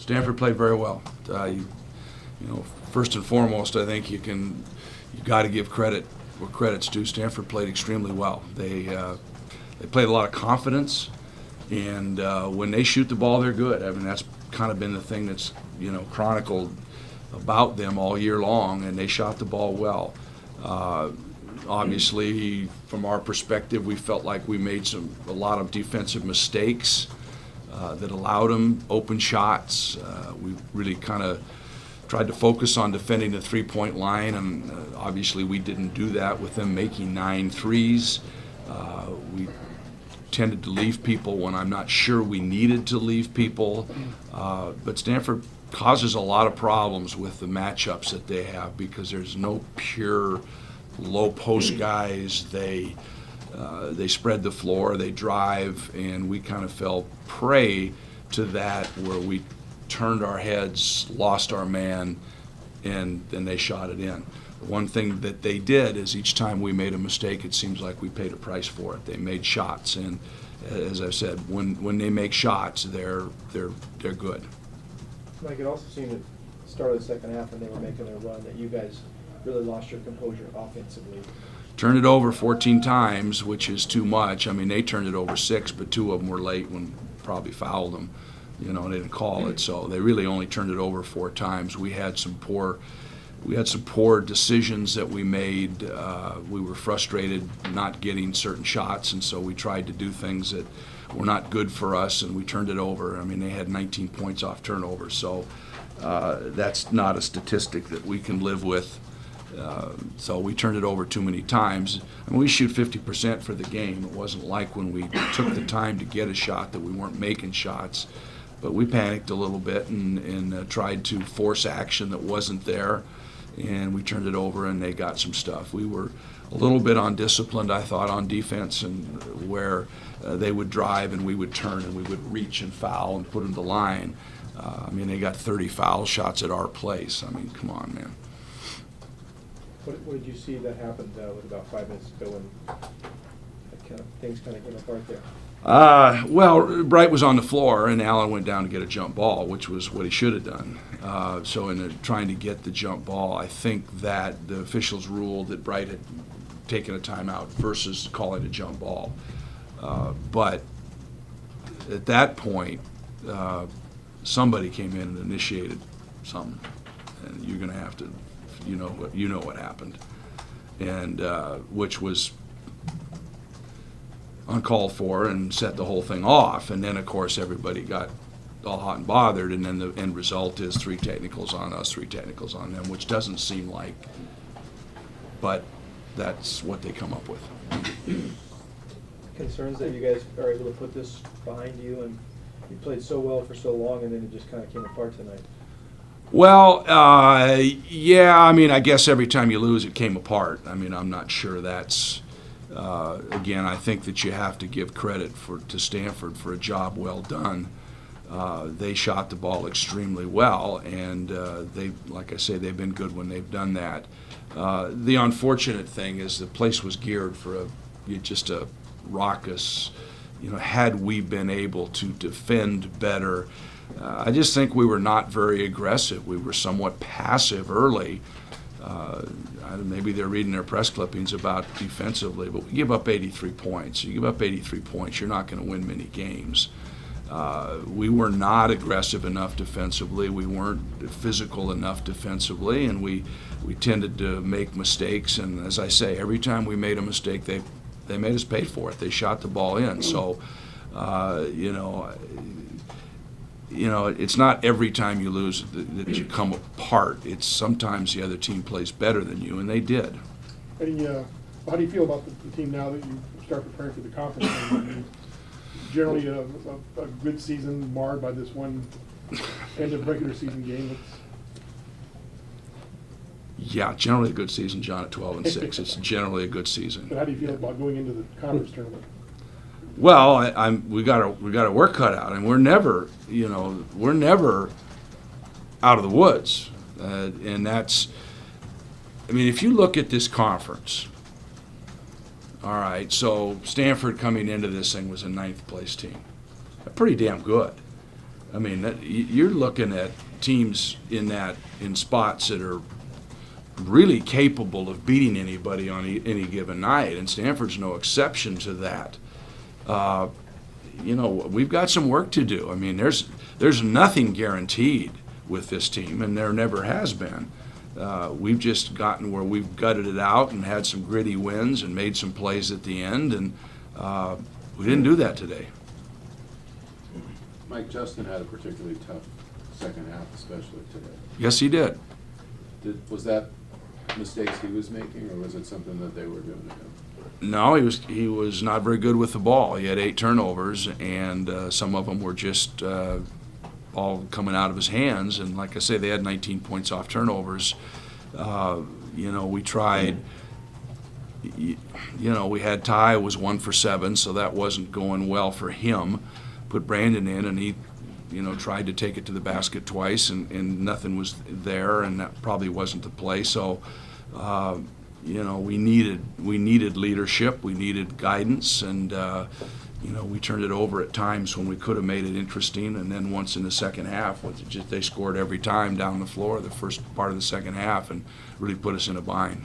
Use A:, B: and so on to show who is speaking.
A: Stanford played very well. First and foremost, I think you got to give credit where credit's due. Stanford played extremely well. They played a lot of confidence, and when they shoot the ball, they're good. I mean, that's kind of been the thing that's chronicled about them all year long, and they shot the ball well. Obviously, from our perspective, we felt like we made a lot of defensive mistakes that allowed them open shots. We really kind of tried to focus on defending the three-point line, and obviously we didn't do that with them making 9 threes. We tended to leave people when I'm not sure we needed to leave people. But Stanford causes a lot of problems with the matchups that they have because there's no pure low post guys. They spread the floor, they drive, and we kind of fell prey to that where we turned our heads, lost our man, and then they shot it in. One thing that they did is each time we made a mistake, it seems like we paid a price for it. They made shots, and as I've said, when they make shots, they're good.
B: Mike, it also seemed at the start of the second half when they were making their run that you guys really lost your composure offensively.
A: Turned it over 14 times, which is too much. I mean, they turned it over 6, but 2 of them were late when probably fouled them, and they didn't call it. So they really only turned it over 4 times. We had some poor decisions that we made. We were frustrated not getting certain shots, and so we tried to do things that were not good for us, and we turned it over. I mean, they had 19 points off turnovers, so that's not a statistic that we can live with. So we turned it over too many times. I mean, we shoot 50% for the game. It wasn't like when we took the time to get a shot that we weren't making shots. But we panicked a little bit and tried to force action that wasn't there. And we turned it over, and they got some stuff. We were a little bit undisciplined, I thought, on defense, and where they would drive and we would turn and we would reach and foul and put them to line. I mean, they got 30 foul shots at our place. I mean, come on, man.
B: What did you see that happened with about 5 minutes to go and things kind of came apart there?
A: Well, Bright was on the floor, and Allen went down to get a jump ball, which was what he should have done. So in trying to get the jump ball, I think that the officials ruled that Bright had taken a timeout versus calling a jump ball. But at that point, somebody came in and initiated something, and you're going to have to, you know what happened, and which was uncalled for and set the whole thing off. And then, of course, everybody got all hot and bothered, and then the end result is 3 technicals on us, 3 technicals on them, which doesn't seem like, but that's what they come up with.
B: Concerns that you guys are able to put this behind you, and you played so well for so long, and then it just kind of came apart tonight.
A: Well, yeah, I mean, I guess every time you lose, it came apart. I mean, I'm not sure that's, again, I think that you have to give credit to Stanford for a job well done. They shot the ball extremely well, and like I say, they've been good when they've done that. The unfortunate thing is the place was geared for just a raucous, had we been able to defend better. I just think we were not very aggressive. We were somewhat passive early. Maybe they're reading their press clippings about defensively, but we give up 83 points. You give up 83 points, you're not going to win many games. We were not aggressive enough defensively. We weren't physical enough defensively, and we tended to make mistakes. And as I say, every time we made a mistake, they made us pay for it. They shot the ball in. So, it's not every time you lose that you come apart. It's sometimes the other team plays better than you, and they did.
C: How do you feel about the team now that you start preparing for the conference? I mean, generally a good season marred by this one end of regular season game.
A: Yeah, generally a good season, John, at 12-6. It's generally a good season.
C: But how do you feel about going into the conference tournament?
A: Well, we got our work cut out, and we're never out of the woods, and that's. I mean, if you look at this conference, all right. So Stanford coming into this thing was a 9th place team, pretty damn good. I mean, you're looking at teams in spots that are really capable of beating anybody on any given night, and Stanford's no exception to that. We've got some work to do. I mean, there's nothing guaranteed with this team, and there never has been. We've just gotten where we've gutted it out and had some gritty wins and made some plays at the end, and we didn't do that today.
D: Mike, Justin had a particularly tough second half, especially today.
A: Yes, he did.
D: Was that mistakes he was making, or was it something that they were doing to him?
A: No, he was not very good with the ball. He had 8 turnovers, and some of them were just all coming out of his hands. And like I say, they had 19 points off turnovers. We tried. We had Ty was 1 for 7, so that wasn't going well for him. Put Brandon in, and he, tried to take it to the basket twice, and nothing was there, and that probably wasn't the play. So, we needed leadership, we needed guidance, and we turned it over at times when we could have made it interesting. And then once in the second half, they scored every time down the floor, the first part of the second half, and really put us in a bind.